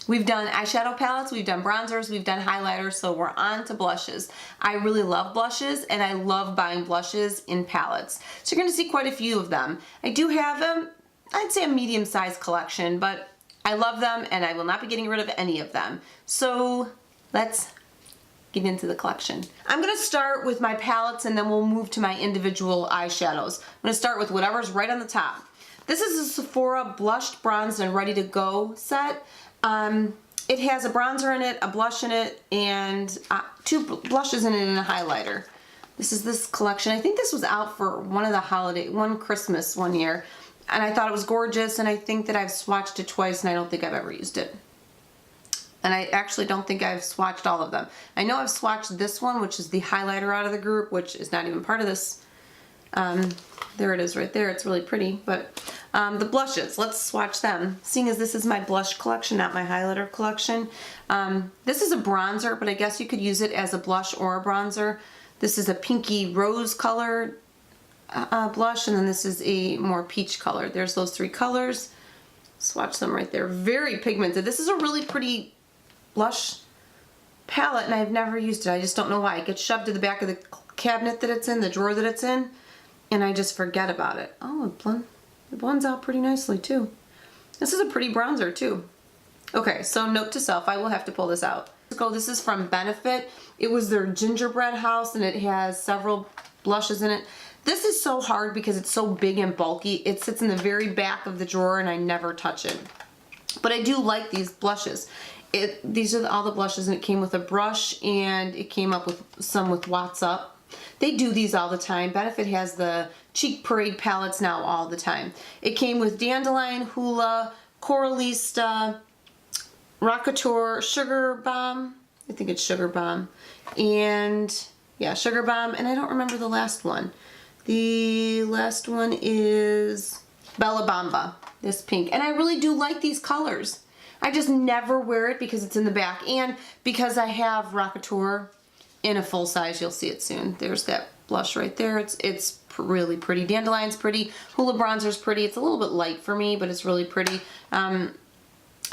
We've done eyeshadow palettes, we've done bronzers, we've done highlighters, so we're on to blushes. I really love blushes, and I love buying blushes in palettes. So you're gonna see quite a few of them. I do have I'd say a medium-sized collection, but I love them, and I will not be getting rid of any of them. So let's get into the collection. I'm gonna start with my palettes, and then we'll move to my individual eyeshadows. I'm gonna start with whatever's right on the top. This is a Sephora Blushed, Bronzed, and Ready to Go set. It has a bronzer in it, a blush in it, and 2 blushes in it and a highlighter. This is this collection. I think this was out for one Christmas one year, and I thought it was gorgeous, and I think that I've swatched it twice, and I don't think I've ever used it. And I actually don't think I've swatched all of them. I know I've swatched this one, which is the highlighter out of the group, which is not even part of this. There it is right there. It's really pretty. But the blushes, let's swatch them. Seeing as this is my blush collection, not my highlighter collection. This is a bronzer, but I guess you could use it as a blush or a bronzer. This is a pinky rose colored blush, and then this is a more peach color. There's those 3 colors. Swatch them right there. Very pigmented. This is a really pretty blush palette, and I've never used it. I just don't know why. It gets shoved to the back of the cabinet that it's in, the drawer that it's in, and I just forget about it. Oh, it blends out pretty nicely too. This is a pretty bronzer too. Okay, so note to self, I will have to pull this out. This is from Benefit. It was their gingerbread house, and it has several blushes in it. This is so hard because it's so big and bulky. It sits in the very back of the drawer, and I never touch it. But I do like these blushes. These are all the blushes, and it came with a brush, and it came up with some with Watts Up. They do these all the time. Benefit has the Cheek Parade palettes now all the time. It came with Dandelion, Hula, Coralista, Rockateur, Sugar Bomb. I think it's Sugar Bomb. And yeah, Sugar Bomb. And I don't remember the last one. The last one is Bella Bamba, this pink. And I really do like these colors. I just never wear it because it's in the back, and because I have Rockateur in a full size. You'll see it soon. There's that blush right there. It's really pretty. Dandelion's pretty. Hula Bronzer's pretty. It's a little bit light for me, but it's really pretty. I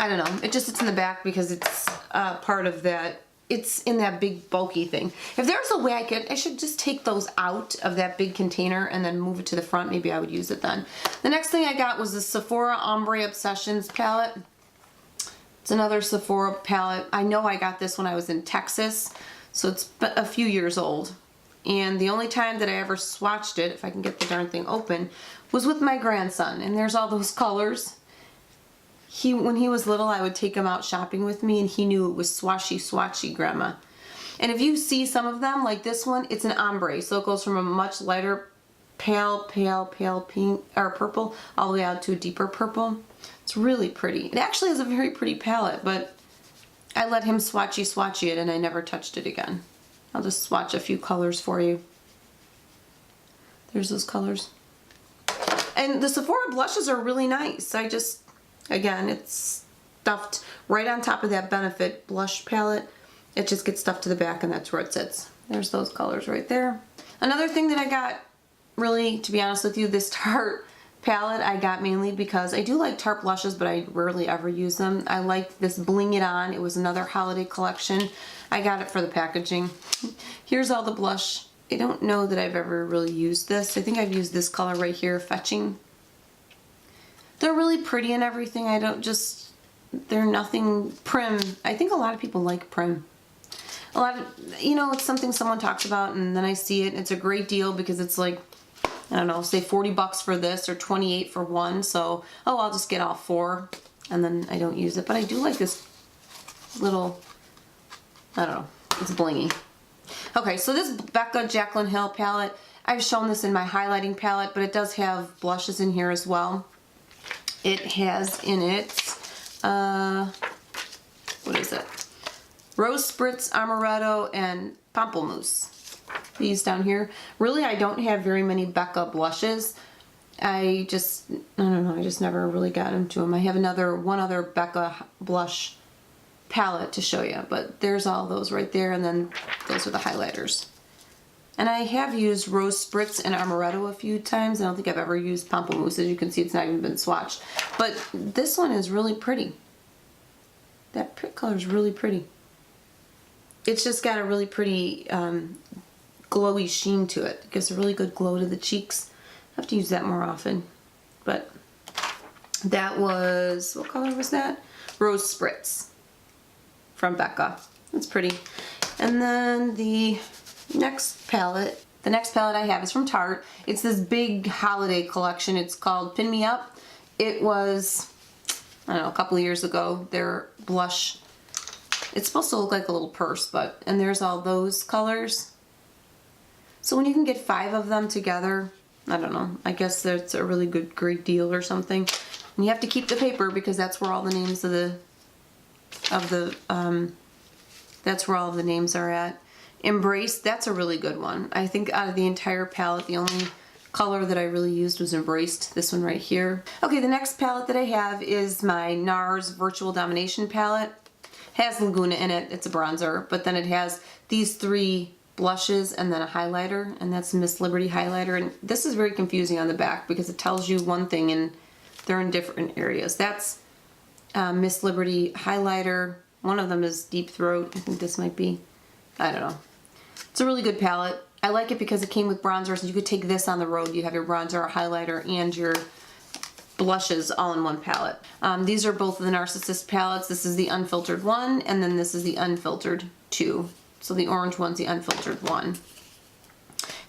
don't know. It just sits in the back because it's part of that. It's in that big bulky thing. If there's a way I should just take those out of that big container and then move it to the front. Maybe I would use it then. The next thing I got was the Sephora Ombre Obsessions palette. It's another Sephora palette. I know I got this when I was in Texas, so it's a few years old. And the only time that I ever swatched it, if I can get the darn thing open, was with my grandson. And there's all those colors. When he was little, I would take him out shopping with me, and he knew it was swatchy, Grandma. And if you see some of them, like this one, it's an ombre. So it goes from a much lighter pale pink or purple all the way out to a deeper purple. It's really pretty. It actually is a very pretty palette, but I let him swatchy it, and I never touched it again. I'll just swatch a few colors for you. There's those colors. And the Sephora blushes are really nice. Again, it's stuffed right on top of that Benefit blush palette. It just gets stuffed to the back, and that's where it sits. There's those colors right there. Another thing that I got, really, to be honest with you, this Tarte palette I got mainly because I do like Tarte blushes, but I rarely ever use them. I like this Bling It On. It was another holiday collection. I got it for the packaging. Here's all the blush. I don't know that I've ever really used this. I think I've used this color right here, Fetching. They're really pretty and everything. They're nothing prim. I think a lot of people like prim. It's something someone talks about, and then I see it. It's a great deal because it's like, I don't know, say $40 for this or $28 for one. So, I'll just get all 4, and then I don't use it. But I do like this little, I don't know, it's blingy. Okay, so this Becca Jaclyn Hill palette, I've shown this in my highlighting palette, but it does have blushes in here as well. It has in it, what is it? Rose Spritz, Amaretto, and Pamplemousse. These down here. Really, I don't have very many Becca blushes. I don't know, I just never really got into them. I have one other Becca blush palette to show you, but there's all those right there, and then those are the highlighters. And I have used Rose Spritz and Amaretto a few times. I don't think I've ever used Pamplemousse. As you can see, it's not even been swatched. But this one is really pretty. That color is really pretty. It's just got a really pretty glowy sheen to it. It gives a really good glow to the cheeks. I have to use that more often. But that was, what color was that? Rose Spritz from Becca. That's pretty. And then the next palette I have is from Tarte. It's this big holiday collection. It's called Pin Me Up. It was, I don't know, a couple of years ago. Their blush, it's supposed to look like a little purse, and there's all those colors. So when you can get 5 of them together, I don't know, I guess that's a really great deal or something. And you have to keep the paper because that's where all the names that's where all the names are at. Embrace, that's a really good one. I think out of the entire palette, the only color that I really used was Embraced, this one right here. Okay, the next palette that I have is my NARS Virtual Domination palette. It has Laguna in it, it's a bronzer, but then it has these 3 blushes and then a highlighter, and that's Miss Liberty highlighter. And this is very confusing on the back because it tells you one thing and they're in different areas. That's Miss Liberty highlighter. One of them is Deep Throat. I think this might be, I don't know. It's a really good palette. I like it because it came with bronzers, and you could take this on the road. You have your bronzer, highlighter, and your blushes all in one palette. These are both of the Narcissist palettes. This is the unfiltered one, and then this is the unfiltered 2. So the orange one's the unfiltered one.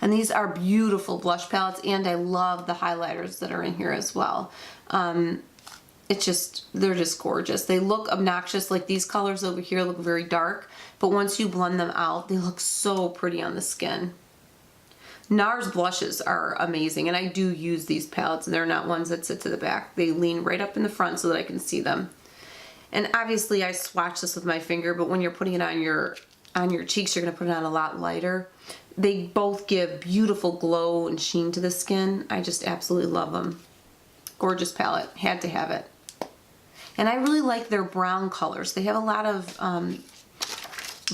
And these are beautiful blush palettes, and I love the highlighters that are in here as well. They're just gorgeous. They look obnoxious, like these colors over here look very dark, but once you blend them out, they look so pretty on the skin. NARS blushes are amazing, and I do use these palettes. They're not ones that sit to the back. They lean right up in the front so that I can see them. And obviously I swatch this with my finger, but when you're putting it on your cheeks, you're gonna put it on a lot lighter. They both give beautiful glow and sheen to the skin. I just absolutely love them. Gorgeous palette, had to have it. And I really like their brown colors. They have a lot of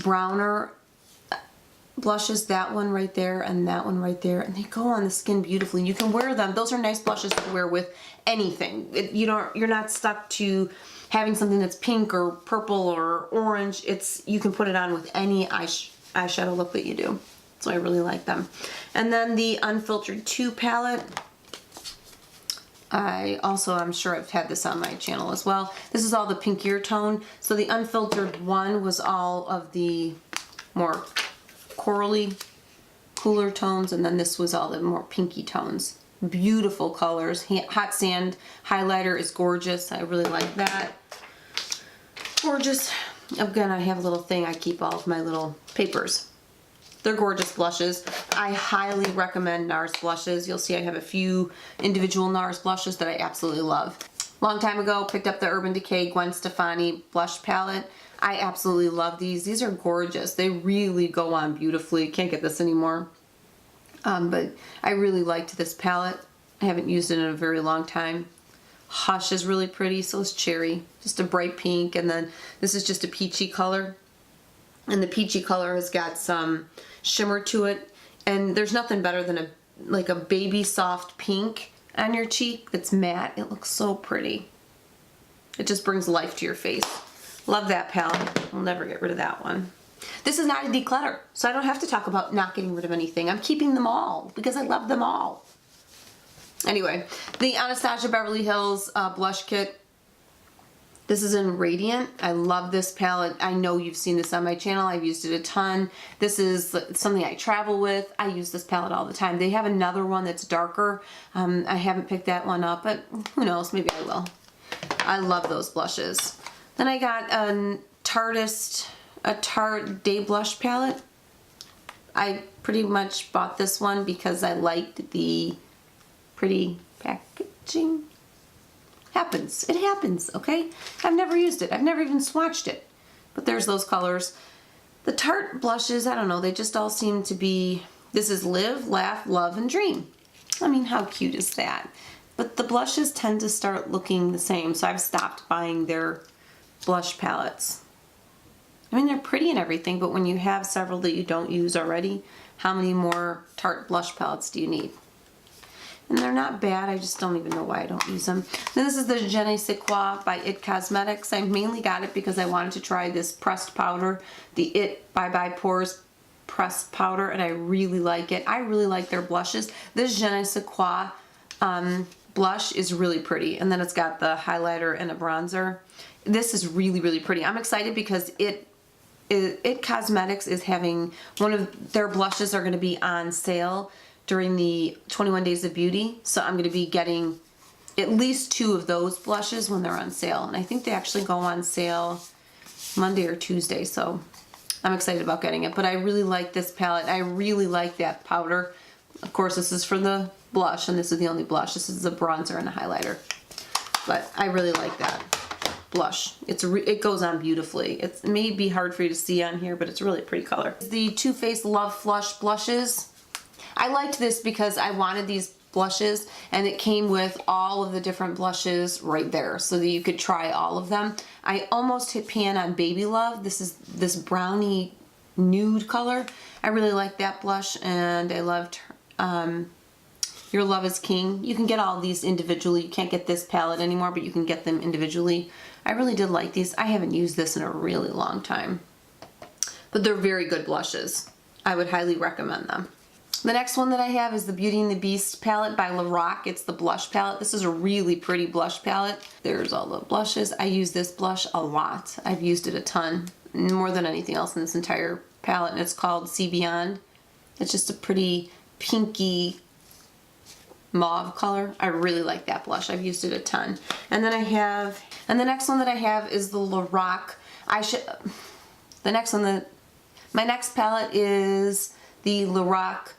browner blushes, that one right there and that one right there, and they go on the skin beautifully. You can wear them. Those are nice blushes to wear with anything. You're not stuck to having something that's pink or purple or orange. You can put it on with any eyeshadow look that you do. So I really like them. And then the Unfiltered 2 palette. I'm sure I've had this on my channel as well. This is all the pinkier tone. So the Unfiltered 1 was all of the more corally, cooler tones, and then this was all the more pinky tones. Beautiful colors. Hot Sand highlighter is gorgeous. I really like that. Gorgeous. Again, I have a little thing. I keep all of my little papers. They're gorgeous blushes. I highly recommend NARS blushes. You'll see I have a few individual NARS blushes that I absolutely love. Long time ago, picked up the Urban Decay Gwen Stefani blush palette. I absolutely love these. These are gorgeous. They really go on beautifully. Can't get this anymore. But I really liked this palette. I haven't used it in a very long time. Hush is really pretty, so is Cherry. Just a bright pink, and then this is just a peachy color. And the peachy color has got some shimmer to it. And there's nothing better than like a baby soft pink on your cheek that's matte. It looks so pretty. It just brings life to your face. Love that palette. I'll never get rid of that one. This is not a declutter, so I don't have to talk about not getting rid of anything. I'm keeping them all because I love them all. Anyway, the Anastasia Beverly Hills blush kit. This is in Radiant. I love this palette. I know you've seen this on my channel. I've used it a ton. This is something I travel with. I use this palette all the time. They have another one that's darker. I haven't picked that one up, but who knows, maybe I will. I love those blushes. Then I got a Tarte Day Blush palette. I pretty much bought this one because I liked the pretty packaging. It happens, okay? I've never used it. I've never even swatched it. But there's those colors. The Tarte blushes, I don't know, they just all seem to be, this is Live, Laugh, Love, and Dream. I mean, how cute is that? But the blushes tend to start looking the same, so I've stopped buying their blush palettes. I mean, they're pretty and everything, but when you have several that you don't use already, how many more Tarte blush palettes do you need? and they're not bad. I just don't even know why I don't use them. Then this is the Je ne sais quoi by IT Cosmetics. I mainly got it because I wanted to try this pressed powder, the IT Bye Bye Pores pressed powder, and I really like it. I really like their blushes. This Je ne sais quoi blush is really pretty, and then it's got the highlighter and a bronzer. This is really, really pretty. I'm excited because IT Cosmetics is having one of their blushes are going to be on sale during the 21 Days of Beauty. So I'm going to be getting at least 2 of those blushes when they're on sale. And I think they actually go on sale Monday or Tuesday. So I'm excited about getting it. But I really like this palette. I really like that powder. Of course, this is for the blush, and this is the only blush. This is the bronzer and the highlighter. But I really like that blush. It goes on beautifully. It may be hard for you to see on here, but it's really a pretty color. The Too Faced Love Flush blushes. I liked this because I wanted these blushes, and it came with all of the different blushes right there so that you could try all of them. I almost hit pan on Baby Love. This is this brownie nude color. I really like that blush, and I loved Your Love is King. You can get all these individually. You can't get this palette anymore, but you can get them individually. I really did like these. I haven't used this in a really long time, but they're very good blushes. I would highly recommend them. The next one that I have is the Beauty and the Beast palette by Lorac. It's the blush palette. This is a really pretty blush palette. There's all the blushes. I use this blush a lot. I've used it a ton, more than anything else in this entire palette, and it's called See Beyond. It's just a pretty pinky mauve color. I really like that blush. I've used it a ton. And then the next one that I have is the Lorac. My next palette is the Lorac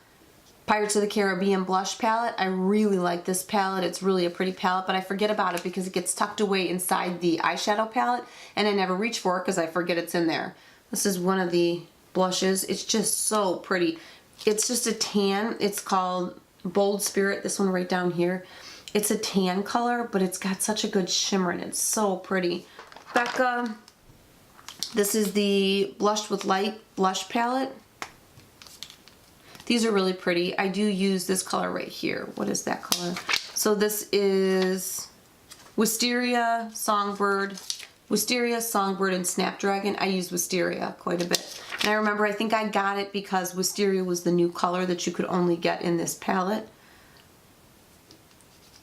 Pirates of the Caribbean blush palette. I really like this palette. It's really a pretty palette, but I forget about it because it gets tucked away inside the eyeshadow palette, and I never reach for it because I forget it's in there. This is one of the blushes. It's just so pretty. It's just a tan. It's called Bold Spirit, this one right down here. It's a tan color, but it's got such a good shimmer and it's so pretty. Becca, this is the Blush with Light blush palette. These are really pretty. I do use this color right here. What is that color? So this is Wisteria, Songbird, and Snapdragon. I use Wisteria quite a bit. And I remember, I think I got it because Wisteria was the new color that you could only get in this palette.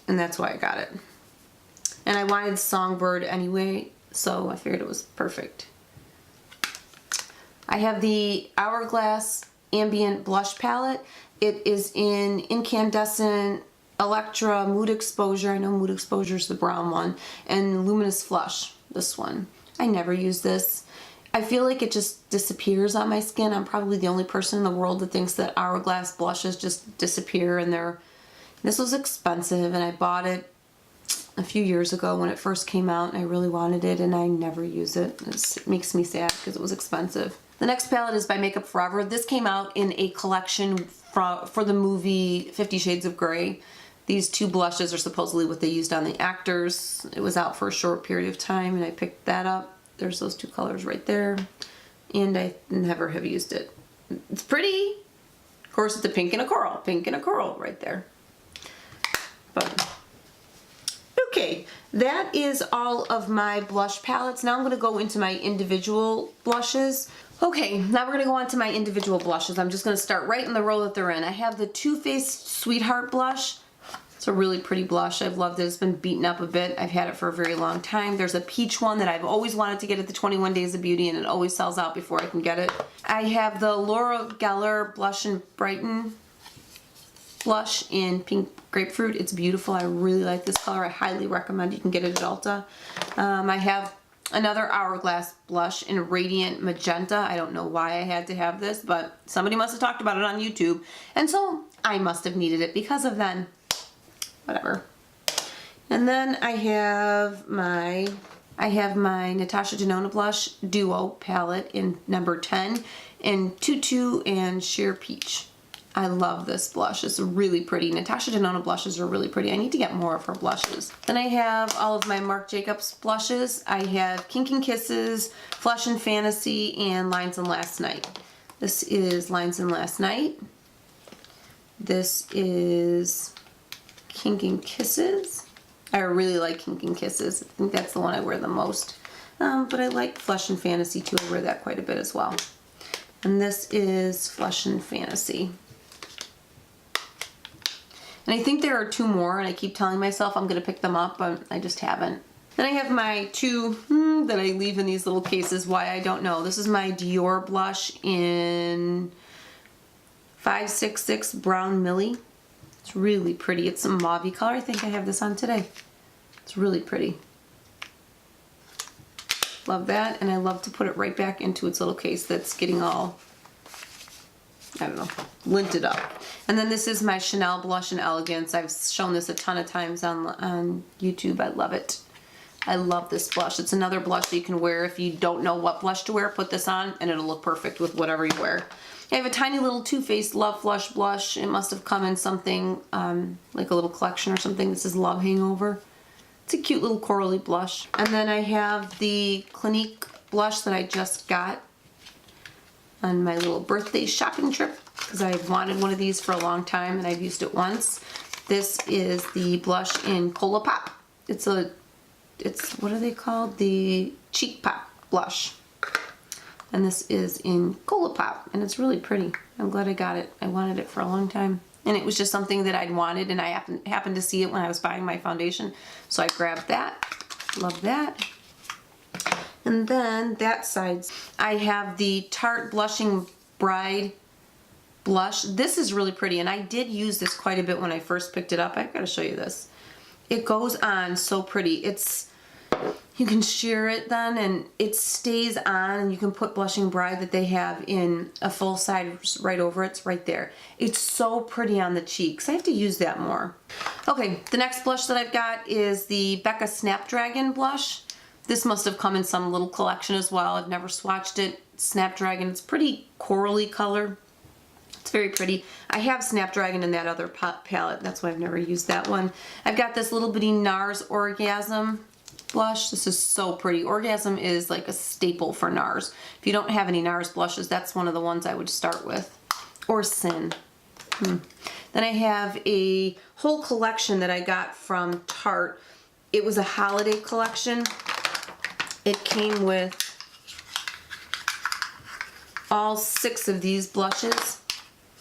And that's why I got it. And I wanted Songbird anyway, so I figured it was perfect. I have the Hourglass Ambient Blush Palette. It is in Incandescent, Electra, Mood Exposure. I know Mood Exposure is the brown one. And Luminous Flush, this one. I never use this. I feel like it just disappears on my skin. I'm probably the only person in the world that thinks that Hourglass blushes just disappear, and this was expensive, and I bought it a few years ago when it first came out, and I really wanted it, and I never use it. It makes me sad because it was expensive. The next palette is by Makeup Forever. This came out in a collection for the movie 50 Shades of Grey. These 2 blushes are supposedly what they used on the actors. It was out for a short period of time, and I picked that up. There's those 2 colors right there, and I never have used it. It's pretty. Of course, it's a pink and a coral right there. But okay, that is all of my blush palettes. Now I'm going to go into my individual blushes. Okay, now we're going to go on to my individual blushes. I'm just going to start right in the row that they're in. I have the Too Faced Sweetheart blush. It's a really pretty blush. I've loved it. It's been beaten up a bit. I've had it for a very long time. There's a peach one that I've always wanted to get at the 21 Days of Beauty, and it always sells out before I can get it. I have the Laura Geller Blush and Brighten blush in Pink Grapefruit. It's beautiful. I really like this color. I highly recommend. You can get it at Ulta. I have another Hourglass blush in Radiant Magenta. I don't know why I had to have this, but somebody must have talked about it on YouTube, and so I must have needed it because of then. Whatever. And then I have my Natasha Denona blush duo palette in number 10 in Tutu and Sheer Peach. I love this blush. It's really pretty. Natasha Denona blushes are really pretty. I need to get more of her blushes. Then I have all of my Marc Jacobs blushes. I have Kinking Kisses, Flesh and Fantasy, and Lines and Last Night. This is Lines and Last Night. This is Kink and Kisses. I really like Kink and Kisses. I think that's the one I wear the most. But I like Flesh and Fantasy too. I wear that quite a bit as well. And this is Flesh and Fantasy. And I think there are 2 more, and I keep telling myself I'm going to pick them up, but I just haven't. Then I have my 2 that I leave in these little cases. Why, I don't know. This is my Dior blush in 566 Brown Millie. It's really pretty. It's a mauve color. I think I have this on today. It's really pretty. Love that, and I love to put it right back into its little case that's getting all, I don't know, linted up. And then this is my Chanel Blush in Elegance. I've shown this a ton of times on YouTube. I love it. I love this blush. It's another blush that you can wear if you don't know what blush to wear. Put this on and it'll look perfect with whatever you wear. I have a tiny little Too Faced Love Flush blush. It must have come in something like a little collection or something. This is Love Hangover. It's a cute little corally blush. And then I have the Clinique blush that I just got on my little birthday shopping trip because I've wanted one of these for a long time and I've used it once. This is the blush in Cola Pop. It's what are they called? The Cheek Pop blush. And this is in Cola Pop and it's really pretty. I'm glad I got it. I wanted it for a long time. And it was just something that I'd wanted and I happened to see it when I was buying my foundation. So I grabbed that. Love that. And then that side, I have the Tarte Blushing Bride blush. This is really pretty and I did use this quite a bit when I first picked it up. I've got to show you this. It goes on so pretty. You can sheer it then and it stays on, and you can put Blushing Bride that they have in a full size right over it. It's right there. It's so pretty on the cheeks. I have to use that more. Okay, the next blush that I've got is the Becca Snapdragon blush. This must have come in some little collection as well. I've never swatched it. Snapdragon, it's pretty corally color. It's very pretty. I have Snapdragon in that other palette. That's why I've never used that one. I've got this little bitty NARS Orgasm blush. This is so pretty. Orgasm is like a staple for NARS. If you don't have any NARS blushes, that's one of the ones I would start with. Or Sin. Then I have a whole collection that I got from Tarte. It was a holiday collection. It came with all 6 of these blushes.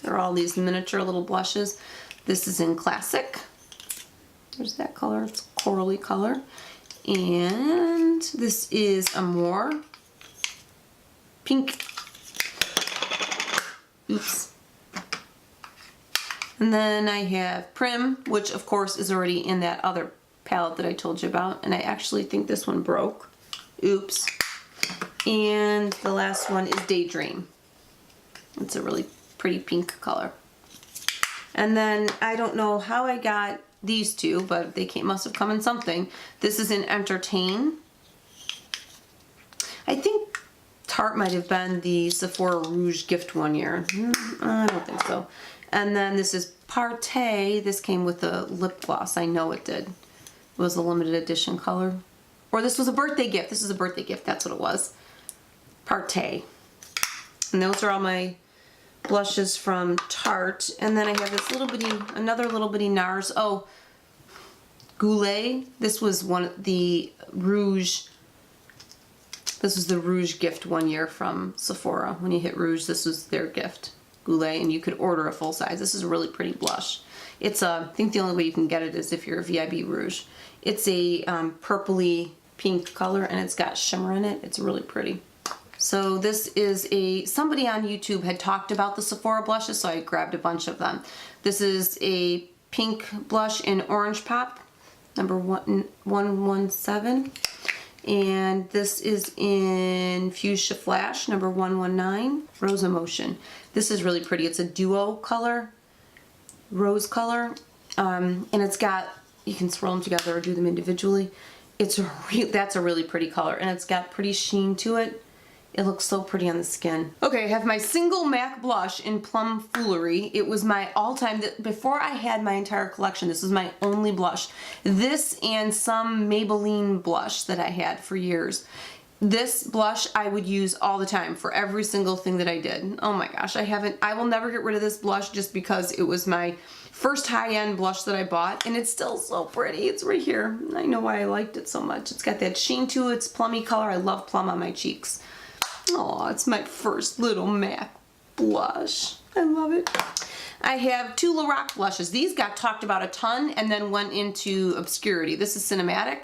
They're all these miniature little blushes. This is in Classic. There's that color. It's corally color. And this is Amore. Pink. Oops. And then I have Prim, which of course is already in that other palette that I told you about. And I actually think this one broke. Oops. And the last one is Daydream. It's a really pretty pink color. And then I don't know how I got these 2, but they must have come in something. This is in Entertain. I think Tarte might have been the Sephora Rouge gift one year. I don't think so. And then this is Partey. This came with a lip gloss. I know it did. It was a limited edition color. Or this was a birthday gift. This is a birthday gift. That's what it was. Partey. And those are all my blushes from Tarte. And then I have this another little bitty NARS. Oh, Goulet. This was the Rouge gift one year from Sephora. When you hit Rouge, this was their gift. Goulet, and you could order a full size. This is a really pretty blush. It's I think the only way you can get it is if you're a VIB Rouge. It's a purpley pink color and it's got shimmer in it. It's really pretty. So this is somebody on YouTube had talked about the Sephora blushes, so I grabbed a bunch of them. This is a pink blush in Orange Pop, number 117. And this is in Fuchsia Flash, number 119, Rose Emotion. This is really pretty. It's a duo color, rose color, and it's got, you can swirl them together or do them individually. That's a really pretty color, and it's got pretty sheen to it. It looks so pretty on the skin. Okay, I have my single MAC blush in Plum Foolery. It was my all-time, before I had my entire collection, this was my only blush. This and some Maybelline blush that I had for years. This blush I would use all the time for every single thing that I did. Oh my gosh, I will never get rid of this blush just because it was my first high-end blush that I bought, and it's still so pretty. It's right here. I know why I liked it so much. It's got that sheen to it. It's plummy color. I love plum on my cheeks. Oh, it's my first little MAC blush. I love it. I have two Lorac blushes. These got talked about a ton and then went into obscurity. This is Cinematic.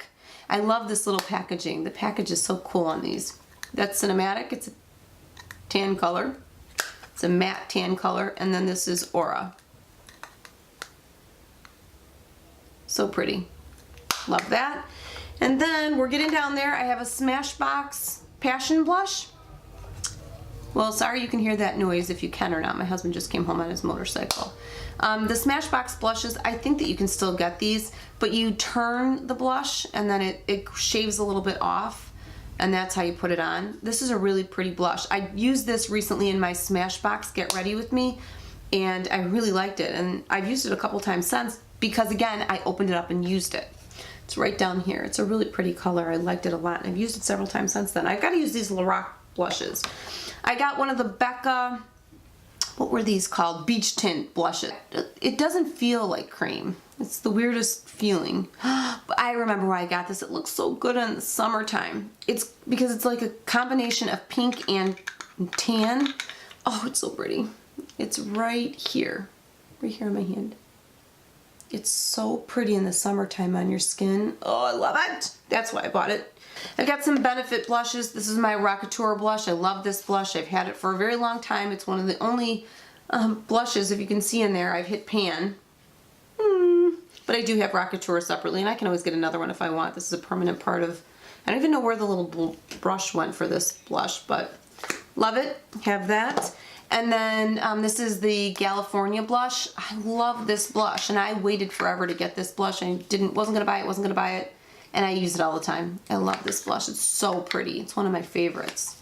I love this little packaging. The package is so cool on these. That's Cinematic. It's a tan color. It's a matte tan color. And then this is Aura. So pretty. Love that. And then we're getting down there. I have a Smashbox Passion Blush. Well, sorry you can hear that noise, if you can or not. My husband just came home on his motorcycle. The Smashbox blushes, I think that you can still get these, but you turn the blush and then it shaves a little bit off, and that's how you put it on. This is a really pretty blush. I used this recently in my Smashbox Get Ready With Me, and I really liked it. And I've used it a couple times since because, again, I opened it up and used it. It's right down here. It's a really pretty color. I liked it a lot, and I've used it several times since then. I've got to use these Lorac blushes. I got one of the Becca, what were these called? Beach Tint blushes. It doesn't feel like cream. It's the weirdest feeling. But I remember why I got this. It looks so good in the summertime. It's because it's like a combination of pink and tan. Oh, it's so pretty. It's right here on my hand. It's so pretty in the summertime on your skin. Oh, I love it. That's why I bought it. I've got some Benefit blushes. This is my Rockateur blush. I love this blush. I've had it for a very long time. It's one of the only blushes, if you can see in there, I've hit pan. But I do have Rockateur separately, and I can always get another one if I want. This is a permanent part of, I don't even know where the little brush went for this blush, but love it. Have that. And then this is the California blush. I love this blush, and I waited forever to get this blush. I wasn't gonna buy it, and I use it all the time. I love this blush. It's so pretty. It's one of my favorites.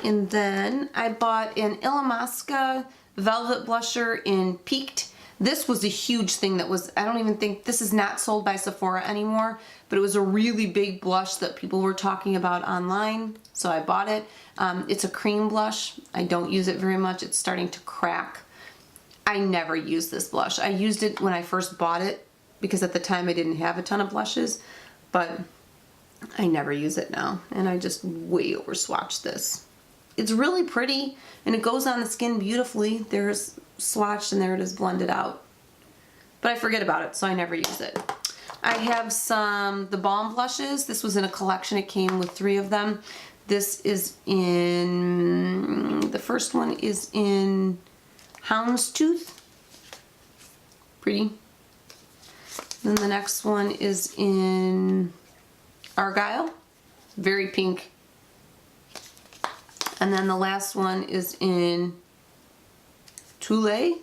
And then I bought an Illamasqua Velvet Blusher in Peaked. This was a huge thing that was, I don't even think, this is not sold by Sephora anymore, but it was a really big blush that people were talking about online, so I bought it. It's a cream blush. I don't use it very much. It's starting to crack. I never use this blush. I used it when I first bought it because at the time I didn't have a ton of blushes, but I never use it now, and I just way over swatched this. It's really pretty, and it goes on the skin beautifully. There's swatched and there it is blended out. But I forget about it, so I never use it. I have the Balm blushes. This was in a collection. It came with 3 of them. This is the first one is in Houndstooth. Pretty. Then the next one is in Argyle. Very pink. And then the last one is in Tule.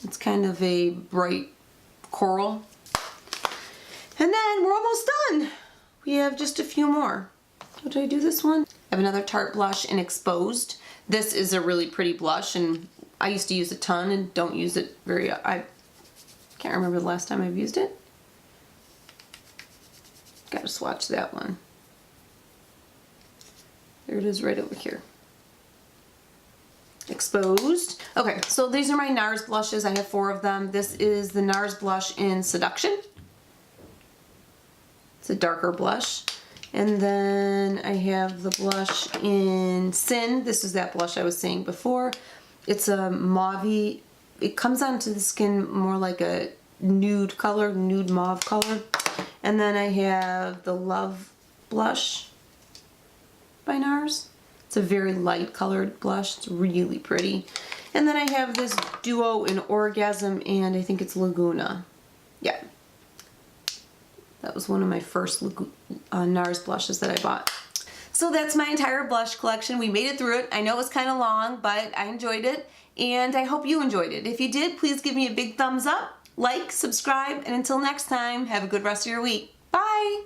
It's kind of a bright coral. And then we're almost done. We have just a few more. So did I do this one? I have another Tarte blush in Exposed. This is a really pretty blush, and I used to use a ton and don't use it very, I can't remember the last time I've used it. Gotta swatch that one. There it is right over here. Exposed. Okay, so these are my NARS blushes. I have 4 of them. This is the NARS blush in Seduction. It's a darker blush. And then I have the blush in Sin. This is that blush I was saying before. It's a mauve-y. It comes onto the skin more like a nude color, nude mauve color. And then I have the Love blush by NARS. It's a very light colored blush. It's really pretty. And then I have this duo in Orgasm and I think it's Laguna. Yeah. That was one of my first NARS blushes that I bought. So that's my entire blush collection. We made it through it. I know it was kind of long, but I enjoyed it. And I hope you enjoyed it. If you did, please give me a big thumbs up, like, subscribe, and until next time, have a good rest of your week. Bye!